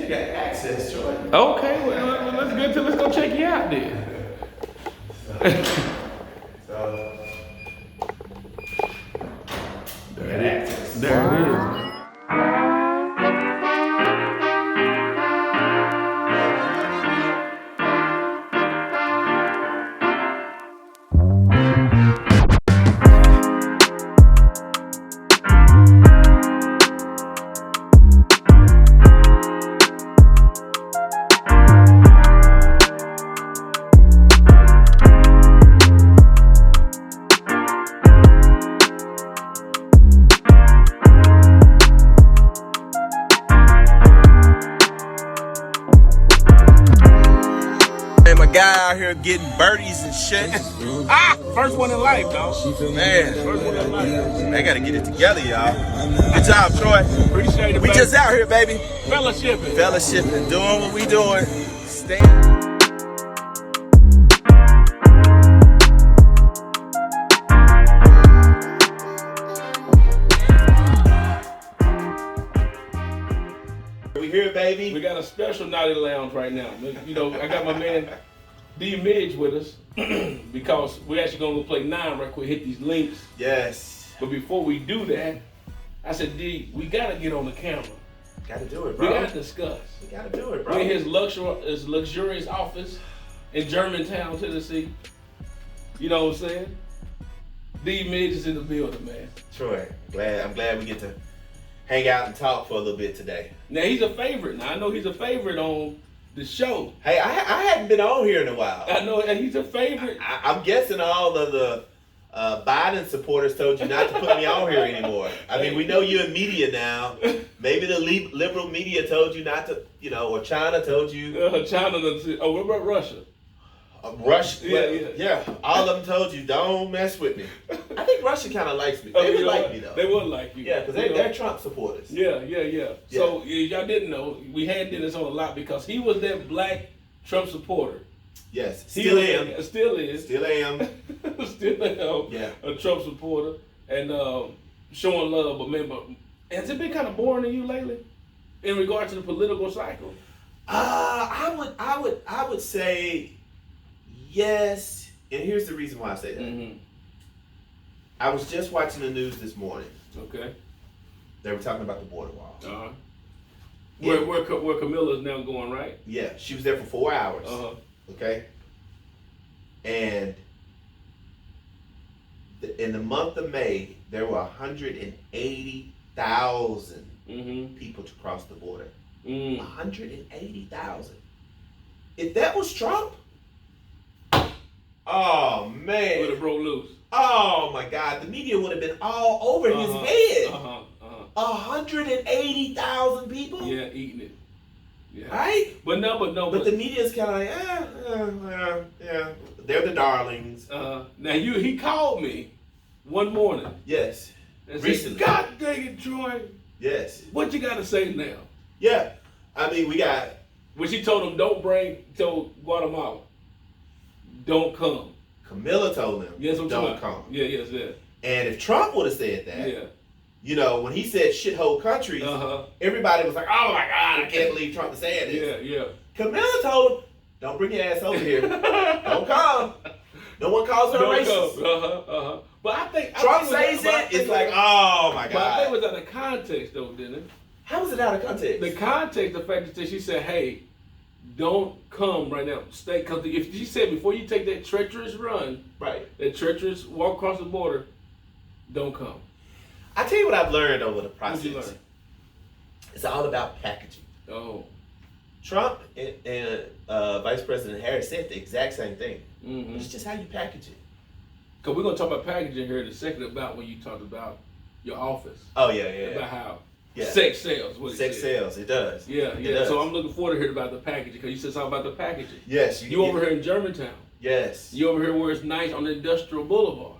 ain't got access, Troy. Okay, well, let's go check you out then. So There it is. There it is. Getting birdies and shit. First one in life, dog. Man, First one in life. they gotta get it together, y'all. Good job, Troy. Appreciate it, We baby. just out here, baby. Fellowshipping. Doing what we doing. Stay. We here, baby. We got a special NOTI Lounge right now. You know, I got my man D Midgett with us because we're actually gonna go play 9 right quick, hit these links. Yes. But before we do that, I said, D, we gotta get on the camera. Gotta do it, bro. We gotta discuss. We gotta do it, bro. We're in his luxurious office in Germantown, Tennessee. You know what I'm saying? D Midgett's in the building, man. Troy, I'm glad we get to hang out and talk for a little bit today. Now he's a favorite. Now I know he's a favorite on the show. Hey, I hadn't been on here in a while. I know, and he's a favorite. I'm guessing all of the Biden supporters told you not to put me on here anymore. I mean, we know you're in media now. Maybe the liberal media told you not to, or China told you. China, what about Russia? Russia, yeah. All of them told you, don't mess with me. I think Russia kind of likes me. They would like me, though. They would like you. Yeah, because they're Trump supporters. Yeah. So y'all didn't know, we had Dennis on a lot because he was that black Trump supporter. Yes, still am. Still is. Still am. Still am. Yeah. A Trump supporter and showing love. But man, has it been kind of boring to you lately in regard to the political cycle? I would say yes, and here's the reason why I say that. Mm-hmm. I was just watching the news this morning. Okay. They were talking about the border wall. Uh-huh. Where Camilla is now going, right? Yeah, she was there for 4 hours. Uh-huh. Okay. And in the month of May, there were 180,000 people to cross the border. 180,000. If that was Trump, oh man, would have broke loose. Oh my God, the media would have been all over his head. 180,000 people. Yeah, eating it. Yeah. Right? But the media is kind of like, yeah. They're the darlings. Now he called me one morning. Yes. And recently. Said, God dang it, Troy. Yes. What you got to say now? Yeah. I mean, we got. When she told him, told Guatemala, don't come. Camilla told him, don't come. Yes. And if Trump would have said that, when he said shithole countries, everybody was like, oh my God, I can't believe Trump is saying this. Yeah. Camilla told him, don't bring your ass over here. Don't come. No one calls her racist. But I think Trump says it's like, oh my God. But I think it was out of context though, didn't it? How was it out of context? The context, the fact that she said, hey, don't come right now. Stay, because if she said before you take that treacherous run, right, that treacherous walk across the border, don't come. I tell you what I've learned over the process. What'd you learn? It's all about packaging. Oh. Trump and Vice President Harris said the exact same thing. Mm-hmm. It's just how you package it. Because we're going to talk about packaging here in a second about when you talked about your office. Oh, yeah. About how sex sells. Sex sells, it does. Yeah. It does. So I'm looking forward to hear about the pagging because you said something about the packaging. Yes. You over here in Germantown. Yes. You over here where it's nice on the Industrial Boulevard.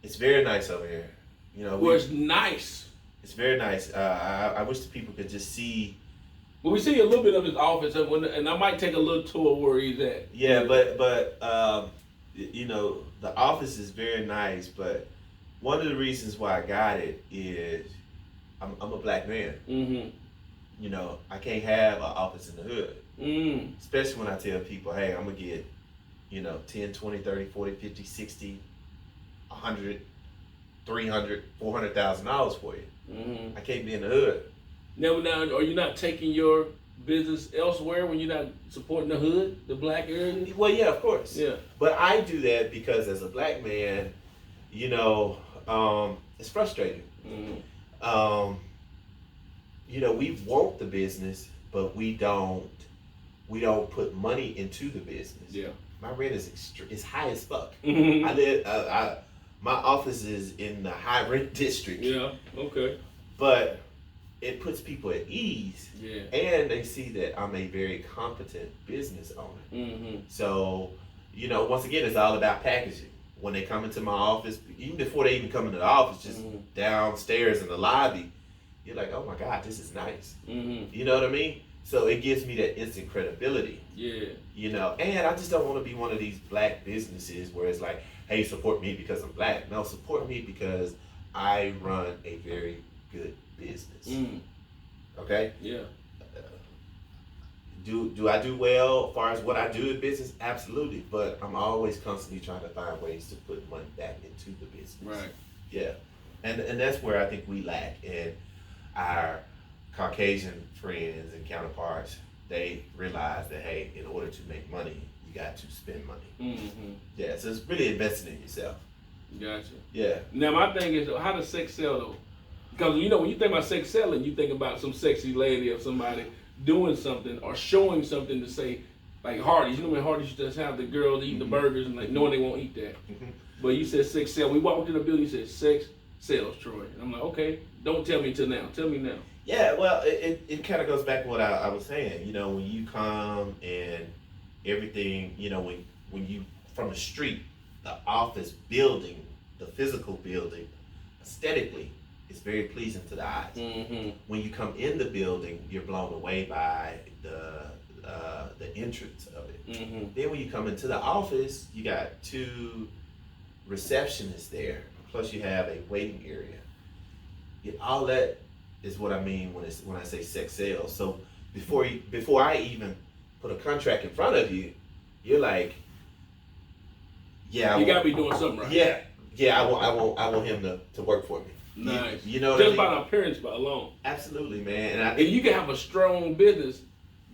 It's very nice over here. Where it's nice. It's very nice. I wish the people could just see. Well, we see a little bit of his office, and I might take a little tour where he's at. Yeah, but the office is very nice. But one of the reasons why I got it is I'm a black man. Mm-hmm. I can't have an office in the hood. Especially when I tell people, hey, I'm gonna get, 10, 20, 30, 40, 50, 60, 100, 300, $400,000 for you. I can't be in the hood. Now, are you not taking your business elsewhere when you're not supporting the hood, the black area? Well, yeah, of course. Yeah. But I do that because as a black man, it's frustrating. We want the business, but we don't put money into the business. Yeah. My rent is high as fuck. Mm-hmm. My office is in the high rent district. Yeah. Okay. But it puts people at ease. Yeah. And they see that I'm a very competent business owner. So, once again, it's all about packaging. When they come into my office, even before they even come into the office, just downstairs in the lobby, you're like, oh my God, this is nice. You know what I mean? So it gives me that instant credibility. Yeah. And I just don't want to be one of these black businesses where it's like, hey, support me because I'm black. No, support me because I run a very good business. Okay? Yeah. Do I do well as far as what I do in business? Absolutely. But I'm always constantly trying to find ways to put money back into the business. Right. Yeah. And that's where I think we lack. And our Caucasian friends and counterparts, they realize that, hey, in order to make money, you got to spend money. Yeah, so it's really investing in yourself. Gotcha. Yeah. Now, my thing is, how does sex sell, though? Because, when you think about sex selling, you think about some sexy lady or somebody doing something or showing something to say, like Hardee's. When Hardee's just have the girls eating the burgers and like knowing they won't eat that. But you said sex sell. We walked in the building, you said sex sells, Troy. And I'm like, okay, don't tell me till now. Tell me now. Yeah, well, it kind of goes back to what I was saying. When you come and everything, when you, from the street, the office building, the physical building, aesthetically, it's very pleasing to the eyes. When you come in the building, you're blown away by the entrance of it. Then when you come into the office, you got 2 receptionists there, plus you have a waiting area. All that is what I mean when I say sex sales. So before I even put a contract in front of you, you're like, yeah, you gotta be doing something right. Yeah. I want him to work for me. Nice. You know what just I mean? by appearance alone. Absolutely, man. And you can have a strong business,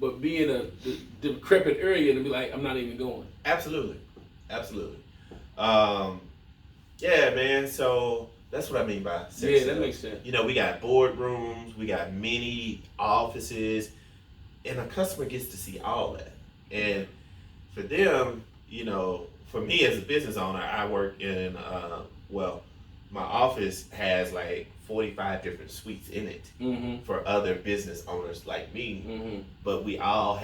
but be in a decrepit area and be like, I'm not even going. Absolutely. Yeah, man. So that's what I mean by sex sales. That makes sense. We got boardrooms, we got mini offices, and a customer gets to see all that. And for them, for me as a business owner, I work in my office has like 45 different suites in it for other business owners like me. But we all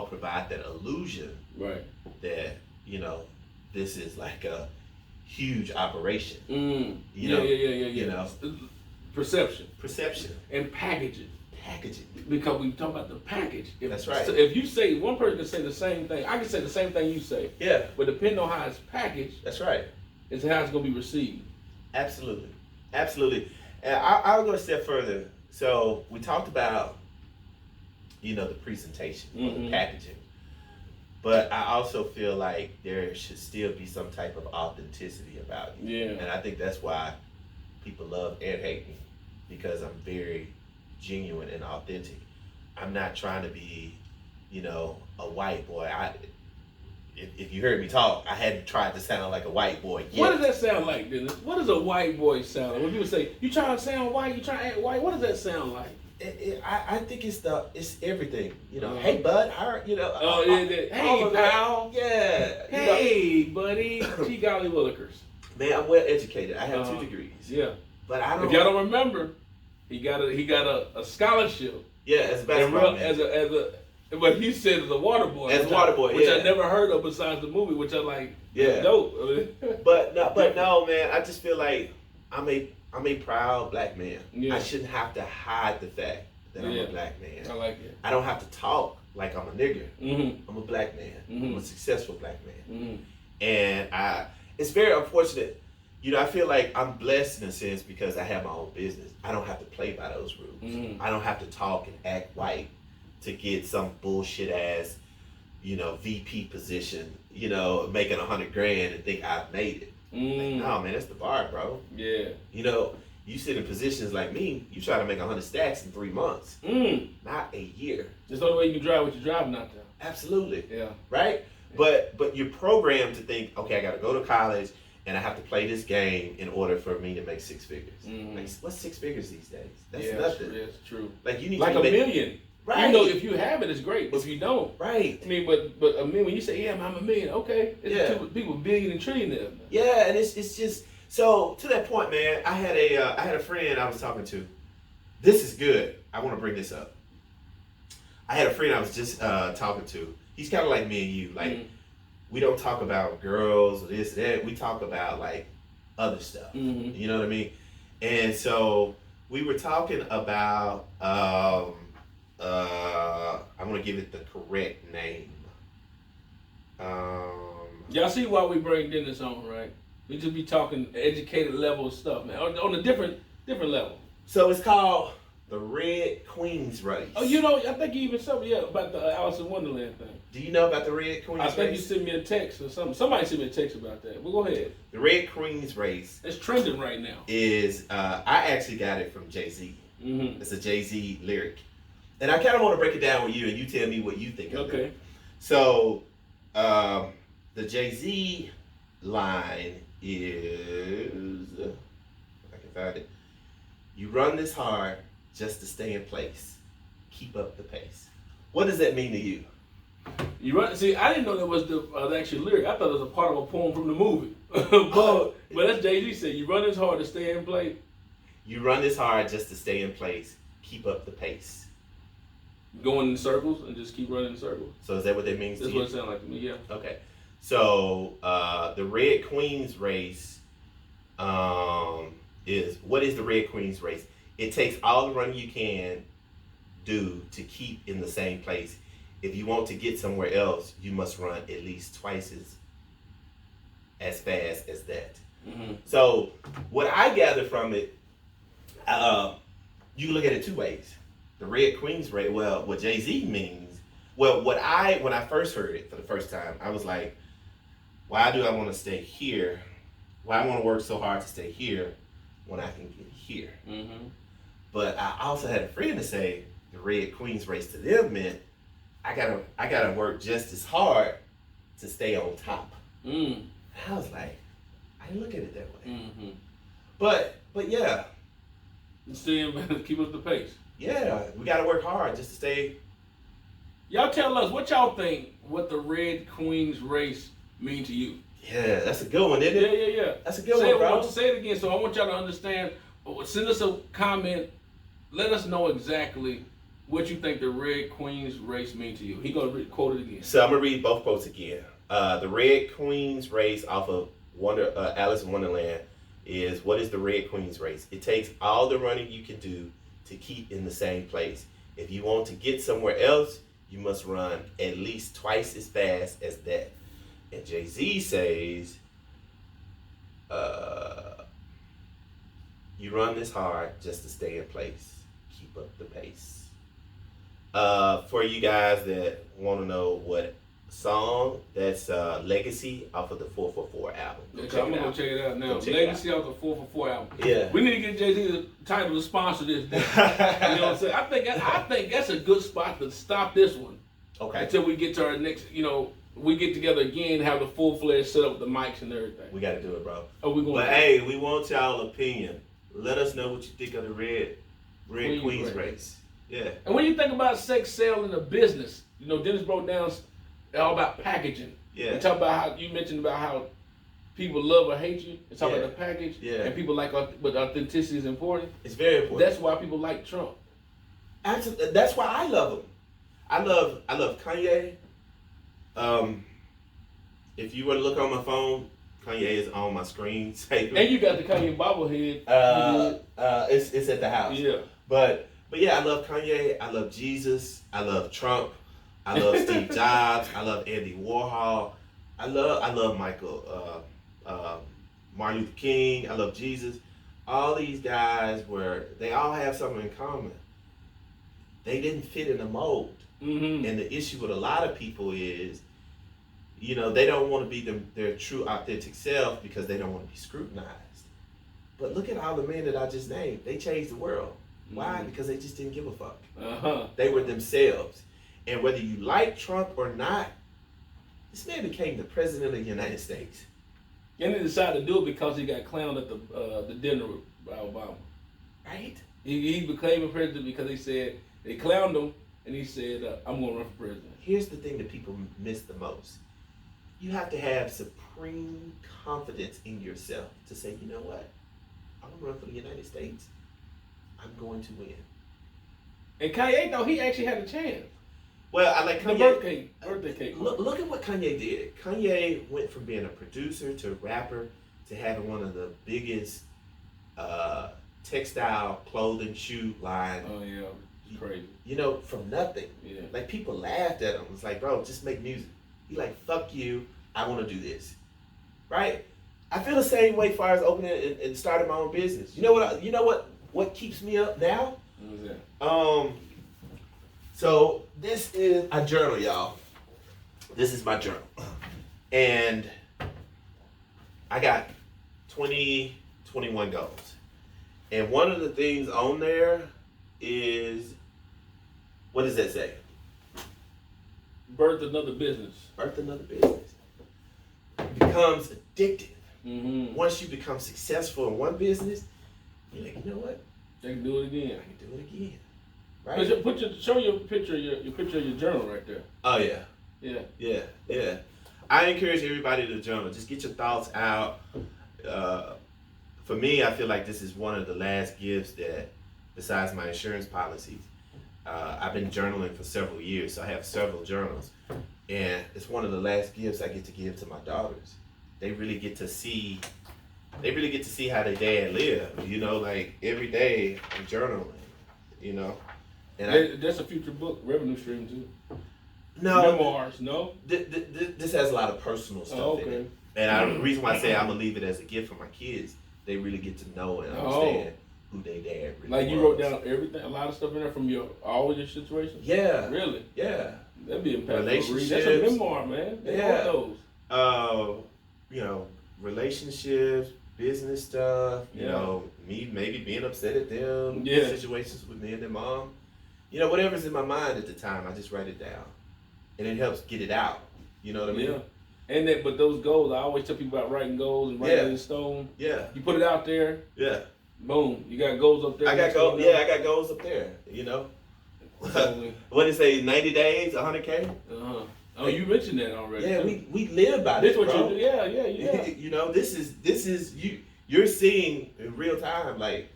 provide that illusion that, this is like a huge operation. Perception. And packaging. Because we talk about the package. That's right. So if you say, one person can say the same thing, I can say the same thing you say. Yeah. But depending on how it's packaged, that's right. It's how it's going to be received. Absolutely. And I'll go a step further. So we talked about, the presentation, the packaging. But I also feel like there should still be some type of authenticity about it. Yeah. And I think that's why people love and hate me, because I'm very genuine and authentic. I'm not trying to be, a white boy. If you heard me talk, I hadn't tried to sound like a white boy yet. What does that sound like, Dennis? What does a white boy sound like? When people say, you trying to sound white, you trying to act white, what does that sound like? I think it's everything. Hey bud, hey pal, yeah. Hey buddy, gee golly willikers. Man, I'm well educated. I have 2 degrees. Yeah, but I don't. If y'all don't remember, he got a scholarship. Yeah, as a basketball man. But he said as a water boy. As a water boy, which I never heard of besides the movie, which I like. Yeah. Dope. but no, man. I just feel like I'm a proud black man. Yeah. I shouldn't have to hide the fact that I'm a black man. I like it. I don't have to talk like I'm a nigger. I'm a black man. I'm a successful black man. And it's very unfortunate. I feel like I'm blessed in a sense because I have my own business. I don't have to play by those rules. Mm. I don't have to talk and act white to get some bullshit ass, VP position, making $100,000 and think I've made it. Like, no, man, that's the bar, bro. Yeah. You sit in positions like me, you try to make 100 stacks in 3 months, not a year. That's the only way you can drive what you're driving out there. Absolutely. Yeah. Right? Yeah. But you're programmed to think, okay, I got to go to college and I have to play this game in order for me to make 6 figures. Mm-hmm. Like, what's 6 figures these days? That's nothing. nothing. That's true. Like you need like to $1 million. Right. If you have it, it's great. But if you don't, right. I mean, but $1 million. When you say, I'm $1 million, okay. It's people billion and trillionaires. Yeah, and it's just so to that point, man. I had a friend I was talking to. This is good. I want to bring this up. I had a friend I was just talking to. He's kind of like me and you. Like we don't talk about girls or this that. We talk about like other stuff. Mm-hmm. You know what I mean? And so we were talking about. I'm gonna give it the correct name. Y'all see why we bring Dennis on, right? We just be talking educated level stuff, man, on a different level. So it's called the Red Queen's Race. Oh, I think you even said about the Alice in Wonderland thing. Do you know about the Red Queen's Race? I think you sent me a text or something. Somebody sent me a text about that. Well, go ahead. The Red Queen's Race. It's trending right now. Is I actually got it from jayz. Mm-hmm. It's a jayz lyric. And I kind of want to break it down with you, and you tell me what you think of it. Okay. So, the jayz line is, if I can find it, you run this hard just to stay in place. Keep up the pace. What does that mean to you? You run. See, I didn't know that was the actual lyric. I thought it was a part of a poem from the movie. but that's jayz said. You run this hard to stay in place. You run this hard just to stay in place. Keep up the pace. Going in circles and just keep running in circles. So is that what that means to you? That's what it sounds like to me, yeah. Okay. So the Red Queen's Race what is the Red Queen's Race? It takes all the running you can do to keep in the same place. If you want to get somewhere else, you must run at least twice as fast as that. Mm-hmm. So what I gather from it, you can look at it two ways. The Red Queen's Race, well, what jayz means, well, when I first heard it for the first time, I was like, why do I want to stay here? Why I want to work so hard to stay here when I can get here? Mm-hmm. But I also had a friend to say the Red Queen's Race to them meant I gotta work just as hard to stay on top. Mm. And I was like, I didn't look at it that way. Mm-hmm. But yeah. Keep up the pace. Yeah, we gotta work hard just to stay. Y'all tell us what y'all think what the Red Queen's Race mean to you. Yeah, that's a good one, isn't it? Yeah. That's a good one, bro. Say it again. So I want y'all to understand. Send us a comment. Let us know exactly what you think the Red Queen's Race mean to you. He gonna quote it again. So I'm gonna read both quotes again. The Red Queen's Race off of Alice in Wonderland is, what is the Red Queen's Race? It takes all the running you can do to keep in the same place. If you want to get somewhere else, you must run at least twice as fast as that. And jayz says, you run this hard just to stay in place. Keep up the pace. For you guys that want to know what song, that's Legacy off of the 444 album. I'm gonna go check it out now. Legacy off the 444 album. Yeah. We need to get jayz the title to sponsor this. You know what I'm saying? I think that's a good spot to stop this one. Okay. Until we get to our next, we get together again, have the full-fledged setup with the mics and everything. We got to do it, bro. But hey, we want y'all opinion. Let us know what you think of the Red Queen's Race. Yeah. And when you think about sex selling a business, Dennis broke down all about packaging. Yeah. You talk about how you mentioned about how people love or hate you. It's all about the package. Yeah. And people like, but authenticity is important. It's very important. That's why people like Trump. Absolutely. That's why I love him. I love Kanye. If you were to look on my phone, Kanye is on my screen. And you got the Kanye bobblehead. It's at the house. Yeah. But yeah, I love Kanye. I love Jesus. I love Trump. I love Steve Jobs. I love Andy Warhol. I love Michael Martin Luther King, I love Jesus. All these guys they all have something in common. They didn't fit in the mold. Mm-hmm. And the issue with a lot of people is, they don't want to be their true authentic self because they don't want to be scrutinized. But look at all the men that I just named. They changed the world. Why? Because they just didn't give a fuck. Uh-huh. They were themselves. And whether you like Trump or not, this man became the president of the United States. And he decided to do it because he got clowned at the dinner by Obama. Right? He became a president because they clowned him, and he said, I'm going to run for president. Here's the thing that people miss the most. You have to have supreme confidence in yourself to say, you know what? I'm going to run for the United States. I'm going to win. And Kanye, though, he actually had a chance. Well, I like Kanye. The birthday cake. Look at what Kanye did. Kanye went from being a producer to a rapper to having one of the biggest textile clothing shoe line. Oh, yeah. It's crazy. From nothing. Yeah. Like, people laughed at him. It's like, bro, just make music. He like, fuck you. I want to do this. Right? I feel the same way as far as opening and starting my own business. You know what keeps me up now? What was that? So this is a journal, y'all. This is my journal. And I got 21 goals. And one of the things on there is, what does that say? Birth another business. Birth another business. It becomes addictive. Mm-hmm. Once you become successful in one business, you're like, you know what? They can do it again. I can do it again. Right? Show your picture of your journal right there. Oh yeah. Yeah. Yeah. I encourage everybody to journal. Just get your thoughts out. For me, I feel like this is one of the last gifts that, besides my insurance policies, I've been journaling for several years, so I have several journals. And it's one of the last gifts I get to give to my daughters. They really get to see how their dad live. Like every day I'm journaling, And that's a future book, revenue stream too. No. Memoirs, no? This has a lot of personal stuff in it. And the reason why I say I'm going to leave it as a gift for my kids, they really get to know and understand who their dad really Like you was. wrote down everything, a lot of stuff in there from all of your situations? Yeah. Really? Yeah. That'd be impactful. Relationships. That's a memoir, man. They want those. Relationships, business stuff, me maybe being upset at them, situations with me and their mom. Whatever's in my mind at the time, I just write it down. And it helps get it out. You know what I mean? Yeah. But those goals, I always tell people about writing goals and writing in stone. Yeah. You put it out there. Yeah. Boom. You got goals up there. I got goals. Yeah, I got goals up there. What did it say? 90 days, 100K. Oh, you mentioned that already. Yeah, we live by this, what bro. you do. Yeah. This is you. You're seeing in real time. Like,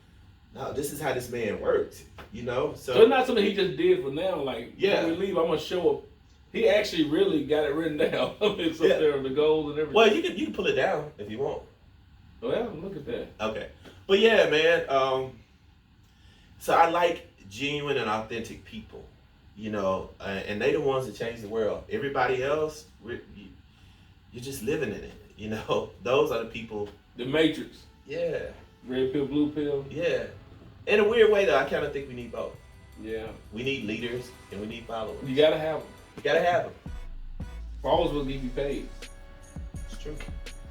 no, this is how this man works. So it's not something he just did for now. Like, when we leave, I'm gonna show up. He actually really got it written down. It's up there, the goals and everything. Well, you can pull it down if you want. Well, look at that. Okay, but yeah, man. So I like genuine and authentic people, and they the ones that change the world. Everybody else, you're just living in it. Those are the people. The Matrix. Yeah. Red pill, blue pill. Yeah. In a weird way, though, I kind of think we need both. Yeah. We need leaders and we need followers. You gotta have them. You gotta have them. Followers will give you paid. It's true.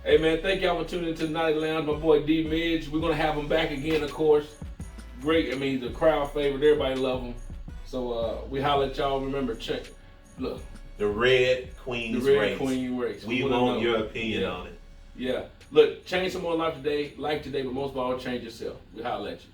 Hey man, thank y'all for tuning into the NOTI Lounge. My boy D Midge. We're gonna have him back again, of course. Great. He's a crowd favorite. Everybody love him. So we holler at y'all. Remember, look. The Red Queen's race. We want your opinion on it. Yeah. Look, change someone's life today, but most of all, change yourself. We holler at you.